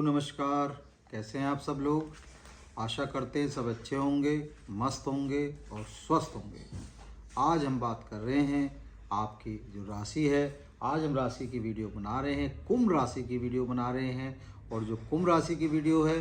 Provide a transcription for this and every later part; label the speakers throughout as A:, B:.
A: नमस्कार। कैसे हैं आप सब लोग। आशा करते हैं सब अच्छे होंगे, मस्त होंगे और स्वस्थ होंगे। आज हम बात कर रहे हैं आपकी जो राशि है। आज हम राशि की वीडियो बना रहे हैं, कुंभ राशि की वीडियो बना रहे हैं। और जो कुंभ राशि की वीडियो है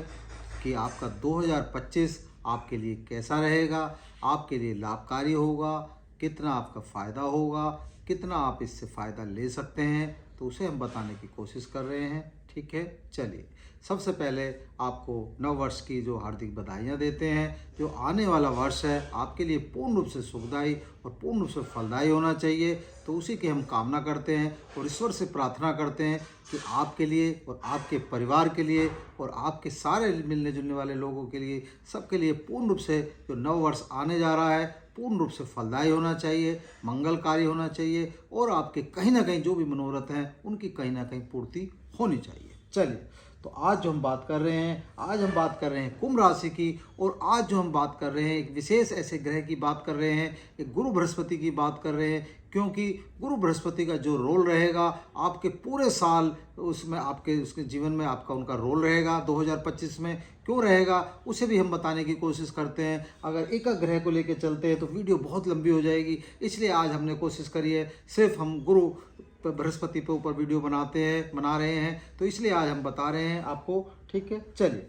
A: कि आपका 2025 आपके लिए कैसा रहेगा, आपके लिए लाभकारी होगा, कितना आपका फ़ायदा होगा, कितना आप इससे फ़ायदा ले सकते हैं, तो उसे हम बताने की कोशिश कर रहे हैं। ठीक है, चलिए सबसे पहले आपको नव वर्ष की जो हार्दिक बधाइयाँ देते हैं। जो आने वाला वर्ष है आपके लिए पूर्ण रूप से सुखदायी और पूर्ण रूप से फलदायी होना चाहिए, तो उसी की हम कामना करते हैं और ईश्वर से प्रार्थना करते हैं कि आपके लिए और आपके परिवार के लिए और आपके सारे मिलने जुलने वाले लोगों के लिए, सबके लिए पूर्ण रूप से जो नव वर्ष आने जा रहा है पूर्ण रूप से फलदायी होना चाहिए, मंगलकारी होना चाहिए और आपके कहीं ना कहीं जो भी मनोरथ हैं उनकी कहीं ना कहीं पूर्ति होनी चाहिए। चलिए, तो आज जो हम बात कर रहे हैं, आज हम बात कर रहे हैं कुंभ राशि की। और आज जो हम बात कर रहे हैं एक विशेष ऐसे ग्रह की बात कर रहे हैं, एक गुरु बृहस्पति की बात कर रहे हैं। क्योंकि गुरु बृहस्पति का जो रोल रहेगा आपके पूरे साल, उसमें आपके उसके जीवन में आपका उनका रोल रहेगा 2025 में। क्यों रहेगा उसे भी हम बताने की कोशिश करते हैं। अगर एक ग्रह को लेकर चलते हैं तो वीडियो बहुत लंबी हो जाएगी, इसलिए आज हमने कोशिश करी है सिर्फ हम गुरु बृहस्पति पे ऊपर वीडियो बना रहे हैं, तो इसलिए आज हम बता रहे हैं आपको। ठीक है, चलिए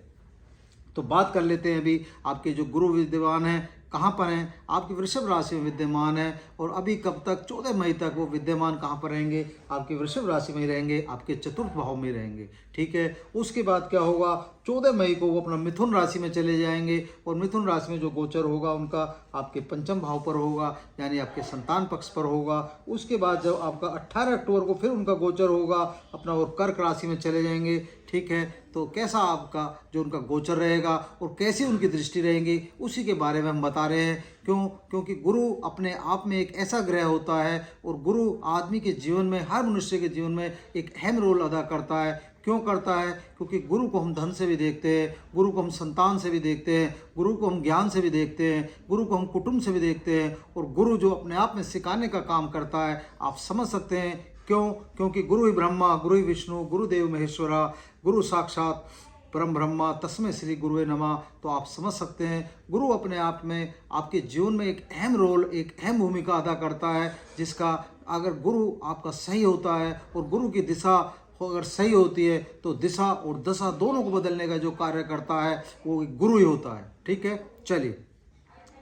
A: तो बात कर लेते हैं। अभी आपके जो गुरु विद्यमान हैं कहाँ पर हैं, आपकी वृषभ राशि में विद्यमान है। और अभी कब तक, 14 मई तक वो विद्यमान कहाँ पर रहेंगे, आपकी वृषभ राशि में ही रहेंगे, आपके चतुर्थ भाव में रहेंगे। ठीक है, उसके बाद क्या होगा, 14 मई को वो अपना मिथुन राशि में चले जाएंगे। और मिथुन राशि में जो गोचर होगा उनका आपके पंचम भाव पर होगा, यानी आपके संतान पक्ष पर होगा। उसके बाद जब आपका 18 अक्टूबर को फिर उनका गोचर होगा अपना, और कर्क राशि में चले जाएंगे। ठीक है, तो कैसा आपका जो उनका गोचर रहेगा और कैसी उनकी दृष्टि रहेगी उसी के बारे में हम बता रहे हैं। क्योंकि गुरु अपने आप में एक ऐसा ग्रह होता है और गुरु आदमी के जीवन में, हर मनुष्य के जीवन में एक अहम रोल अदा करता है। क्यों करता है, क्योंकि गुरु को हम धन से भी देखते हैं, गुरु को हम संतान से भी देखते हैं, गुरु को हम ज्ञान से भी देखते हैं, गुरु को हम कुटुंब से भी देखते हैं। और गुरु जो अपने आप में सिखाने का काम करता है, आप समझ सकते हैं क्यों। क्योंकि गुरु ही ब्रह्मा, गुरु ही विष्णु, गुरुदेव महेश्वरा, गुरु साक्षात परम ब्रह्मा, तस्मै श्री गुरुवे नमः। तो आप समझ सकते हैं गुरु अपने आप में आपके जीवन में एक अहम रोल, एक अहम भूमिका अदा करता है, जिसका अगर गुरु आपका सही होता है और गुरु की दिशा अगर सही होती है तो दिशा और दशा दोनों को बदलने का जो कार्य करता है वो गुरु ही होता है। ठीक है, चलिए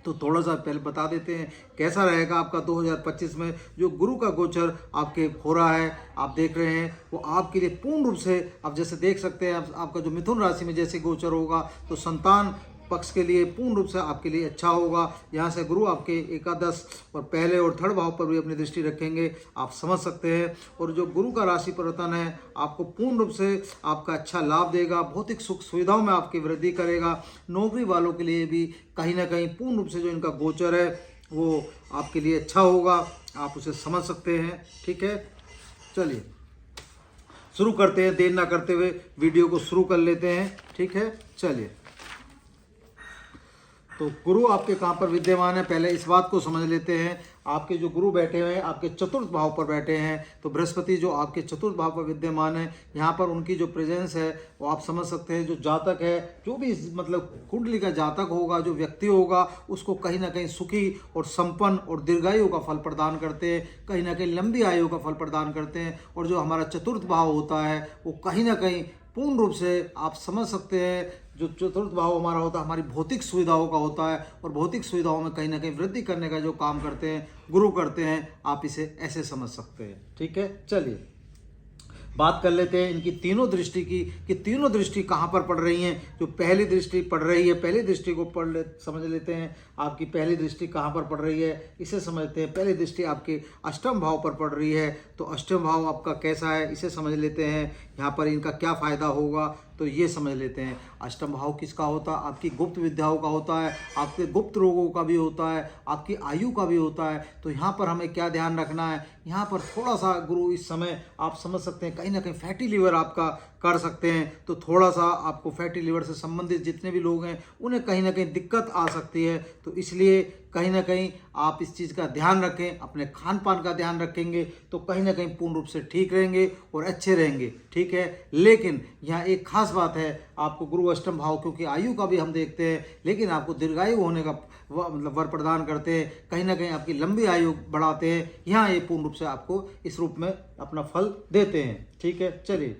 A: तो थोड़ा सा पहले बता देते हैं कैसा रहेगा आपका 2025 में। जो गुरु का गोचर आपके हो रहा है, आप देख रहे हैं, वो आपके लिए पूर्ण रूप से, आप जैसे देख सकते हैं आपका जो मिथुन राशि में जैसे गोचर होगा तो संतान पक्ष के लिए पूर्ण रूप से आपके लिए अच्छा होगा। यहाँ से गुरु आपके एकादश और पहले और थर्ड भाव पर भी अपनी दृष्टि रखेंगे, आप समझ सकते हैं। और जो गुरु का राशि परिवर्तन है आपको पूर्ण रूप से आपका अच्छा लाभ देगा, भौतिक सुख सुविधाओं में आपकी वृद्धि करेगा। नौकरी वालों के लिए भी कहीं ना कहीं पूर्ण रूप से जो इनका गोचर है वो आपके लिए अच्छा होगा, आप उसे समझ सकते हैं। ठीक है, चलिए शुरू करते हैं, देर ना करते हुए वीडियो को शुरू कर लेते हैं। ठीक है, चलिए तो गुरु आपके कहाँ पर विद्यमान है, पहले इस बात को समझ लेते हैं। आपके जो गुरु बैठे हुए हैं आपके चतुर्थ भाव पर बैठे हैं, तो बृहस्पति जो आपके चतुर्थ भाव पर विद्यमान है, यहाँ पर उनकी जो प्रेजेंस है वो आप समझ सकते हैं। जो जातक है, जो भी मतलब कुंडली का जातक होगा, जो व्यक्ति होगा, उसको कहीं ना कहीं सुखी और संपन्न और दीर्घायु का फल प्रदान करते हैं, कहीं ना कहीं लंबी आयु का फल प्रदान करते हैं। और जो हमारा चतुर्थ भाव होता है वो कहीं ना कहीं पूर्ण रूप से आप समझ सकते हैं, जो चतुर्थ भाव हमारा होता है हमारी भौतिक सुविधाओं का होता है, और भौतिक सुविधाओं में कहीं ना कहीं वृद्धि करने का जो काम करते हैं गुरु करते हैं, आप इसे ऐसे समझ सकते हैं। ठीक है, चलिए बात कर लेते हैं इनकी तीनों दृष्टि की, कि तीनों दृष्टि कहाँ पर पड़ रही हैं। जो पहली दृष्टि पड़ रही है, पहली दृष्टि को समझ लेते हैं। आपकी पहली दृष्टि कहाँ पर पड़ रही है इसे समझते हैं। पहली दृष्टि आपके अष्टम भाव पर पड़ रही है, तो अष्टम भाव आपका कैसा है इसे समझ लेते हैं। यहाँ पर इनका क्या फ़ायदा होगा तो ये समझ लेते हैं। अष्टम भाव किसका होता है, आपकी गुप्त विद्याओं का होता है, आपके गुप्त रोगों का भी होता है, आपकी आयु का भी होता है। तो यहाँ पर हमें क्या ध्यान रखना है, यहाँ पर थोड़ा सा गुरु इस समय आप समझ सकते हैं कहीं ना कहीं फैटी लीवर आपका कर सकते हैं। तो थोड़ा सा आपको फैटी लीवर से संबंधित जितने भी लोग हैं उन्हें कहीं ना कहीं दिक्कत आ सकती है। तो इसलिए कहीं ना कहीं आप इस चीज़ का ध्यान रखें, अपने खान पान का ध्यान रखेंगे तो कहीं ना कहीं पूर्ण रूप से ठीक रहेंगे और अच्छे रहेंगे। ठीक ठीक है। लेकिन यहाँ एक खास बात है, आपको गुरु अष्टम भाव, क्योंकि आयु का भी हम देखते हैं, लेकिन आपको दीर्घायु होने का मतलब वर प्रदान करते हैं, कहीं ना कहीं आपकी लंबी आयु बढ़ाते हैं। यहाँ ये पूर्ण रूप से आपको इस रूप में अपना फल देते हैं, ठीक है। चलिए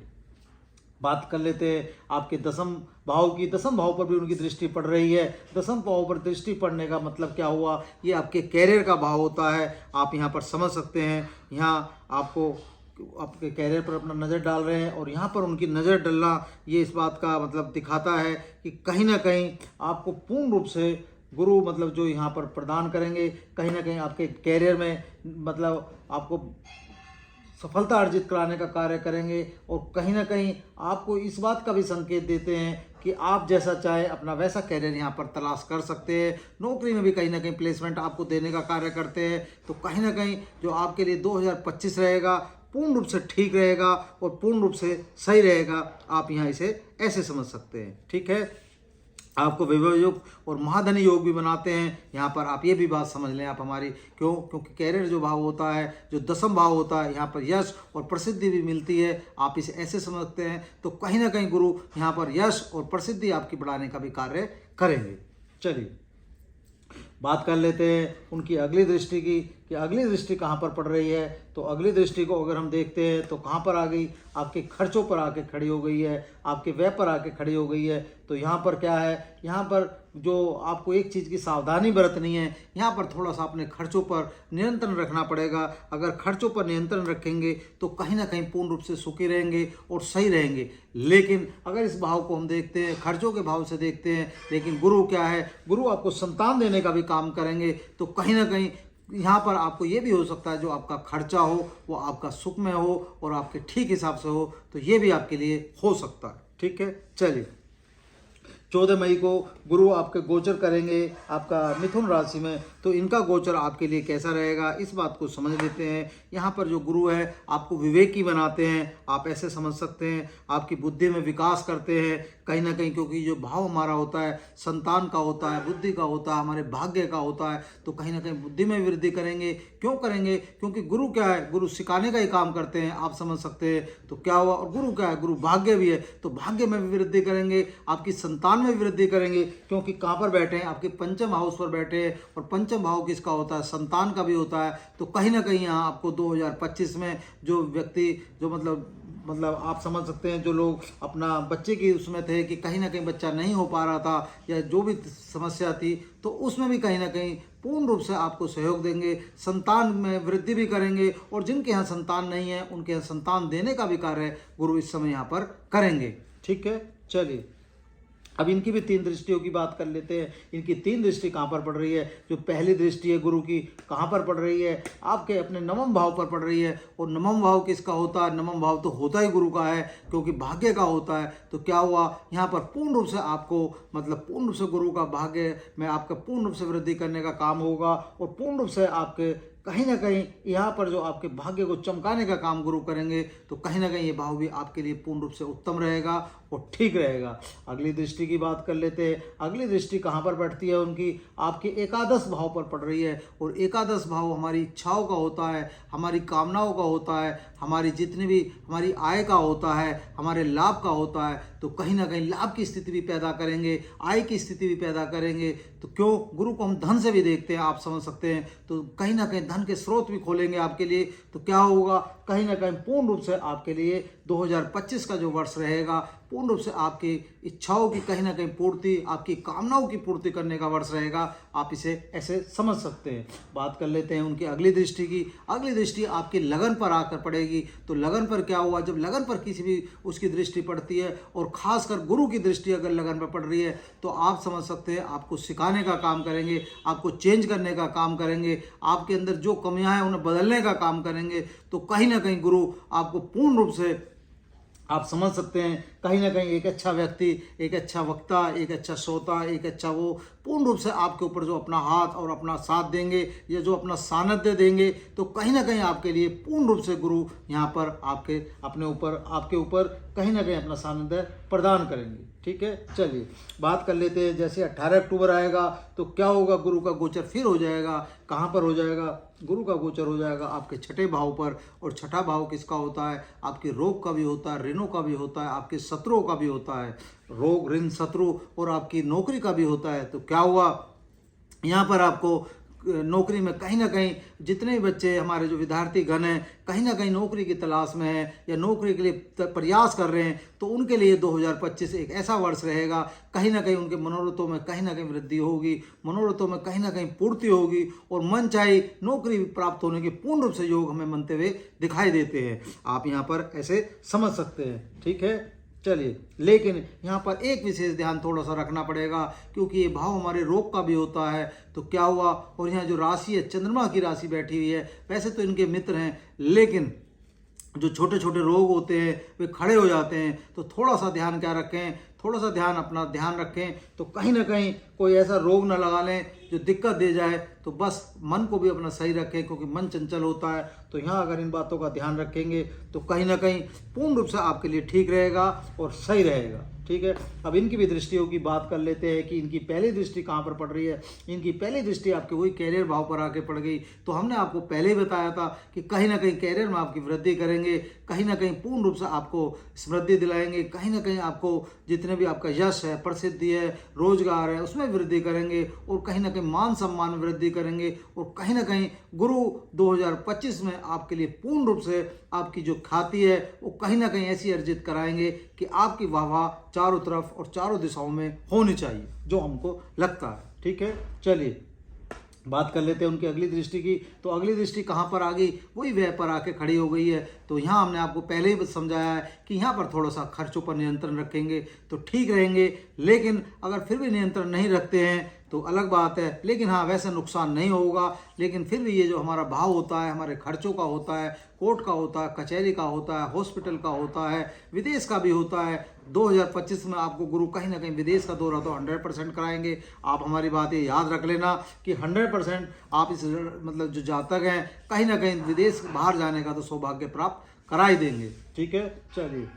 A: बात कर लेते हैं आपके दसम भाव की। दसम भाव पर भी उनकी दृष्टि पड़ रही है। दसम भाव पर दृष्टि पड़ने का मतलब क्या हुआ, ये आपके कैरियर का भाव होता है। आप यहाँ पर समझ सकते हैं, यहाँ आपको आपके कैरियर पर अपना नज़र डाल रहे हैं, और यहाँ पर उनकी नज़र डालना ये इस बात का मतलब दिखाता है कि कहीं ना कहीं आपको पूर्ण रूप से गुरु मतलब जो यहाँ पर प्रदान करेंगे, कहीं ना कहीं आपके कैरियर में मतलब आपको सफलता अर्जित कराने का कार्य करेंगे, और कहीं ना कहीं आपको इस बात का भी संकेत देते हैं कि आप जैसा चाहे अपना वैसा कैरियर यहाँ पर तलाश कर सकते हैं। नौकरी में भी कहीं ना कहीं प्लेसमेंट आपको देने का कार्य करते हैं। तो कहीं ना कहीं जो आपके लिए 2025 रहेगा पूर्ण रूप से ठीक रहेगा और पूर्ण रूप से सही रहेगा। आप यहाँ इसे ऐसे समझ सकते हैं, ठीक है। आपको विवाह योग और महाधनी योग भी बनाते हैं। यहाँ पर आप ये भी बात समझ लें आप हमारी, क्योंकि कैरियर जो भाव होता है, जो दसम भाव होता है, यहाँ पर यश और प्रसिद्धि भी मिलती है। आप इसे ऐसे समझते हैं तो कहीं ना कहीं गुरु यहाँ पर यश और प्रसिद्धि आपकी बढ़ाने का भी कार्य करेंगे। चलिए बात कर लेते हैं उनकी अगली दृष्टि की, कि अगली दृष्टि कहाँ पर पड़ रही है। तो अगली दृष्टि को अगर हम देखते हैं तो कहाँ पर आ गई, आपके खर्चों पर आके खड़ी हो गई है, आपके व्यय पर आके खड़ी हो गई है। तो यहाँ पर क्या है, यहाँ पर जो आपको एक चीज़ की सावधानी बरतनी है, यहाँ पर थोड़ा सा अपने खर्चों पर नियंत्रण रखना पड़ेगा। अगर खर्चों पर नियंत्रण रखेंगे तो कहीं ना कहीं पूर्ण रूप से सुखी रहेंगे और सही रहेंगे। लेकिन अगर इस भाव को हम देखते हैं, खर्चों के भाव से देखते हैं, लेकिन गुरु क्या है, गुरु आपको संतान देने का भी काम करेंगे। तो कहीं ना कहीं यहाँ पर आपको ये भी हो सकता है जो आपका खर्चा हो वो आपका सुख में हो और आपके ठीक हिसाब से हो, तो ये भी आपके लिए हो सकता है, ठीक है। चलिए 14 मई को गुरु आपके गोचर करेंगे आपका मिथुन राशि में। तो इनका गोचर आपके लिए कैसा रहेगा इस बात को समझ लेते हैं। यहाँ पर जो गुरु है आपको विवेकी बनाते हैं, आप ऐसे समझ सकते हैं, आपकी बुद्धि में विकास करते हैं कहीं ना कहीं, क्योंकि जो भाव हमारा होता है संतान का होता है, बुद्धि का होता है, हमारे भाग्य का होता है। तो कहीं ना कहीं बुद्धि में वृद्धि करेंगे। क्यों करेंगे, क्योंकि गुरु क्या है, गुरु सिखाने का ही काम करते हैं, आप समझ सकते हैं। तो क्या हुआ, और गुरु क्या है, गुरु भाग्य भी है, तो भाग्य में भी वृद्धि करेंगे, आपकी संतान में वृद्धि करेंगे। क्योंकि कहाँ पर बैठे हैं, आपके पंचम हाउस पर बैठे हैं, और पंचम भाव किसका होता है, संतान का भी होता है। तो कहीं ना कहीं यहाँ आपको 2025 में जो व्यक्ति जो मतलब आप समझ सकते हैं, जो लोग अपना बच्चे की उसमें थे कि कहीं ना कहीं बच्चा नहीं हो पा रहा था या जो भी समस्या थी, तो उसमें भी कहीं ना कहीं पूर्ण रूप से आपको सहयोग देंगे, संतान में वृद्धि भी करेंगे, और जिनके यहाँ संतान नहीं है उनके यहाँ संतान देने का भी कार्य गुरु इस समय यहाँ पर करेंगे, ठीक है। चलिए अब इनकी भी 3 दृष्टियों की बात कर लेते हैं। इनकी 3 दृष्टि कहाँ पर पड़ रही है। जो पहली दृष्टि है गुरु की कहाँ पर पड़ रही है, आपके अपने नवम भाव पर पड़ रही है। और नवम भाव किसका होता है, नवम भाव तो होता ही गुरु का है, क्योंकि भाग्य का होता है। तो क्या हुआ, यहाँ पर पूर्ण रूप से आपको मतलब पूर्ण रूप से गुरु का भाग्य में आपका पूर्ण रूप से वृद्धि करने का काम होगा, और पूर्ण रूप से आपके कहीं ना कहीं यहाँ पर जो आपके भाग्य को चमकाने का काम गुरु करेंगे। तो कहीं ना कहीं ये भाव भी आपके लिए पूर्ण रूप से उत्तम रहेगा और ठीक रहेगा। अगली दृष्टि की बात कर लेते हैं। अगली दृष्टि कहाँ पर बैठती है उनकी, आपके एकादश भाव पर पड़ रही है। और एकादश भाव हमारी इच्छाओं का होता है, हमारी कामनाओं का होता है, हमारी जितनी भी हमारी आय का होता है, हमारे लाभ का होता है। तो कहीं ना कहीं लाभ की स्थिति भी पैदा करेंगे, आय की स्थिति भी पैदा करेंगे। तो क्यों, गुरु को हम धन से भी देखते हैं, आप समझ सकते हैं। तो कहीं ना कहीं धन के स्रोत भी खोलेंगे आपके लिए। तो क्या होगा, कहीं ना कहीं पूर्ण रूप से आपके लिए 2025 का जो वर्ष रहेगा पूर्ण रूप से आपकी इच्छाओं की कहीं ना कहीं पूर्ति, आपकी कामनाओं की पूर्ति करने का वर्ष रहेगा। आप इसे ऐसे समझ सकते हैं। बात कर लेते हैं उनकी अगली दृष्टि की। अगली दृष्टि आपकी लगन पर आकर पड़ेगी। तो लगन पर क्या हुआ, जब लगन पर किसी भी उसकी दृष्टि पड़ती है, और खासकर गुरु की दृष्टि अगर लगन पर पड़ रही है, तो आप समझ सकते हैं आपको सिखाने का काम करेंगे, आपको चेंज करने का काम करेंगे, आपके अंदर जो कमियां हैं उन्हें बदलने का काम करेंगे। तो कहीं ना कहीं गुरु आपको पूर्ण रूप से आप समझ सकते हैं, कहीं ना कहीं एक अच्छा व्यक्ति, एक अच्छा वक्ता, एक अच्छा श्रोता, एक अच्छा वो पूर्ण रूप से आपके ऊपर जो अपना हाथ और अपना साथ देंगे या जो अपना सानिध्य देंगे। तो कहीं ना कहीं आपके लिए पूर्ण रूप से गुरु यहाँ पर आपके ऊपर कहीं ना कहीं अपना सानिध्य प्रदान करेंगे। ठीक है, चलिए बात कर लेते हैं। जैसे 18 अक्टूबर आएगा तो क्या होगा, गुरु का गोचर फिर हो जाएगा। कहाँ पर हो जाएगा, गुरु का गोचर हो जाएगा आपके छठे भाव पर। और छठा भाव किसका होता है, आपके रोग का भी होता है, ऋणों का भी होता है, आपके शत्रुओं का भी होता है, रोग ऋण शत्रु, और आपकी नौकरी का भी होता है। तो क्या हुआ, यहाँ पर आपको नौकरी में कहीं ना कहीं जितने भी बच्चे हमारे जो विद्यार्थी गण हैं कहीं ना कहीं नौकरी की तलाश में हैं या नौकरी के लिए प्रयास कर रहे हैं, तो उनके लिए 2025 एक ऐसा वर्ष रहेगा, कहीं ना कहीं उनके मनोरथों में कहीं ना कहीं वृद्धि होगी, मनोरथों में कहीं ना कहीं पूर्ति होगी और मनचाही नौकरी प्राप्त होने के पूर्ण रूप से योग हमें बनते हुए दिखाई देते हैं। आप यहाँ पर ऐसे समझ सकते हैं। ठीक है, चलिए, लेकिन यहाँ पर एक विशेष ध्यान थोड़ा सा रखना पड़ेगा, क्योंकि ये भाव हमारे रोग का भी होता है। तो क्या हुआ, और यहाँ जो राशि है चंद्रमा की राशि बैठी हुई है, वैसे तो इनके मित्र हैं, लेकिन जो छोटे छोटे रोग होते हैं वे खड़े हो जाते हैं। तो थोड़ा सा ध्यान क्या रखें, थोड़ा सा अपना ध्यान रखें, तो कहीं ना कहीं कोई ऐसा रोग ना लगा लें जो दिक्कत दे जाए। तो बस मन को भी अपना सही रखें, क्योंकि मन चंचल होता है। तो यहाँ अगर इन बातों का ध्यान रखेंगे तो कहीं ना कहीं पूर्ण रूप से आपके लिए ठीक रहेगा और सही रहेगा। ठीक है, अब इनकी भी दृष्टियों की बात कर लेते हैं कि इनकी पहली दृष्टि कहाँ पर पड़ रही है। इनकी पहली दृष्टि आपके वही कैरियर भाव पर आके पड़ गई। तो हमने आपको पहले ही बताया था कि कहीं ना कहीं कैरियर में आपकी वृद्धि करेंगे, कहीं ना कहीं पूर्ण रूप से आपको समृद्धि दिलाएंगे, कहीं ना कहीं आपको जितने भी आपका यश है, प्रसिद्धि है, रोजगार है, उसमें वृद्धि करेंगे और कहीं ना कहीं मान सम्मान में वृद्धि करेंगे। और कहीं ना कहीं गुरु 2025 में आपके लिए पूर्ण रूप से आपकी जो ख्याति है वो कहीं ना कहीं ऐसी अर्जित कराएंगे कि आपकी वाहवाह चारों तरफ और चारों दिशाओं में होनी चाहिए, जो हमको लगता है। ठीक है, चलिए बात कर लेते हैं उनकी अगली दृष्टि की। तो अगली दृष्टि कहाँ पर आ गई, वही व्यय पर आके खड़ी हो गई है। तो यहाँ हमने आपको पहले ही समझाया है कि यहाँ पर थोड़ा सा खर्चों पर नियंत्रण रखेंगे तो ठीक रहेंगे, लेकिन अगर फिर भी नियंत्रण नहीं रखते हैं तो अलग बात है। लेकिन हाँ, वैसे नुकसान नहीं होगा, लेकिन फिर भी ये जो हमारा भाव होता है, हमारे खर्चों का होता है, कोर्ट का होता है, कचहरी का होता है, हॉस्पिटल का होता है, विदेश का भी होता है। 2025 में आपको गुरु कहीं ना कहीं विदेश का दौरा तो 100% कराएंगे। आप हमारी बात ये याद रख लेना कि 100% आप इस मतलब जो जातक हैं कहीं ना कहीं विदेश बाहर जाने का तो सौभाग्य प्राप्त करा ही देंगे। ठीक है, चलिए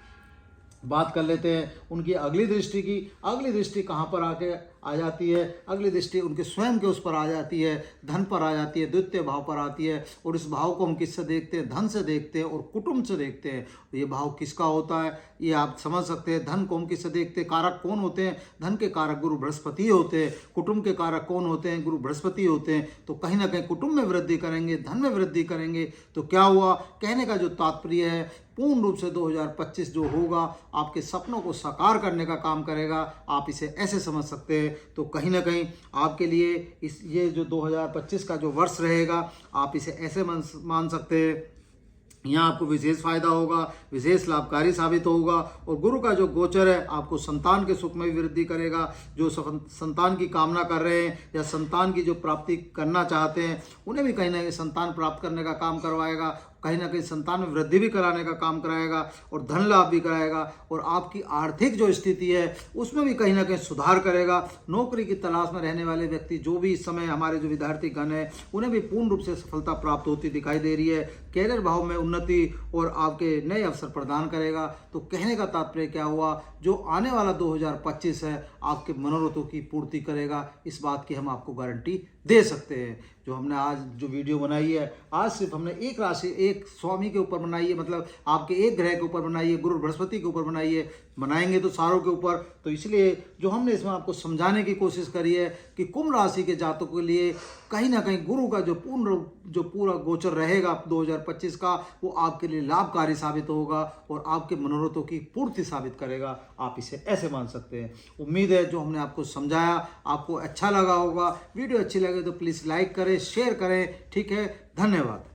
A: बात कर लेते हैं उनकी अगली दृष्टि की। अगली दृष्टि कहाँ पर आके आ जाती है, अगली दृष्टि उनके स्वयं के उस पर आ जाती है, धन पर आ जाती है, द्वितीय भाव पर आती है। और इस भाव को हम किससे देखते हैं, धन से देखते हैं और कुटुंब से देखते हैं। तो ये भाव किसका होता है ये आप समझ सकते हैं। धन को हम किससे देखते हैं, कारक कौन होते हैं, धन के कारक गुरु बृहस्पति होते हैं। कुटुंब के कारक कौन होते हैं, गुरु बृहस्पति होते हैं। तो कहीं ना कहीं कुटुंब में वृद्धि करेंगे, धन में वृद्धि करेंगे। तो क्या हुआ, कहने का जो तात्पर्य है पूर्ण रूप से 2025 जो होगा आपके सपनों को साकार करने का काम करेगा। आप इसे ऐसे समझ सकते हैं। तो कहीं ना कहीं आपके लिए ये जो 2025 का जो वर्ष रहेगा आप इसे ऐसे मान सकते हैं। यहाँ आपको विशेष फायदा होगा, विशेष लाभकारी साबित होगा। और गुरु का जो गोचर है आपको संतान के सुख में भी वृद्धि करेगा। जो संतान की कामना कर रहे हैं या संतान की जो प्राप्ति करना चाहते हैं उन्हें भी कहीं ना कहीं संतान प्राप्त करने का काम करवाएगा, कहीं ना कहीं संतान में वृद्धि भी कराने का काम कराएगा और धन लाभ भी कराएगा। और आपकी आर्थिक जो स्थिति है उसमें भी कहीं ना कहीं सुधार करेगा। नौकरी की तलाश में रहने वाले व्यक्ति जो भी इस समय हमारे जो विद्यार्थी गण हैं उन्हें भी पूर्ण रूप से सफलता प्राप्त होती दिखाई दे रही है। कैरियर भाव में उन्नति और आपके नए अवसर प्रदान करेगा। तो कहने का तात्पर्य क्या हुआ, जो आने वाला 2025 है आपके मनोरथों की पूर्ति करेगा, इस बात की हम आपको गारंटी दे सकते हैं। जो हमने आज जो वीडियो बनाई है, आज सिर्फ हमने एक राशि एक स्वामी के ऊपर बनाई है, मतलब आपके एक ग्रह के ऊपर बनाई है, गुरु बृहस्पति के ऊपर बनाई है। बनाएंगे तो सारों के ऊपर। तो इसलिए जो हमने इसमें आपको समझाने की कोशिश करी है कि कुंभ राशि के जातकों के लिए कहीं ना कहीं गुरु का जो पूरा गोचर रहेगा 2025 का वो आपके लिए लाभकारी साबित होगा और आपके मनोरथों की पूर्ति साबित करेगा। आप इसे ऐसे मान सकते हैं। उम्मीद है जो हमने आपको समझाया आपको अच्छा लगा होगा। वीडियो अच्छी लगे तो प्लीज़ लाइक करें, शेयर करें। ठीक है, धन्यवाद।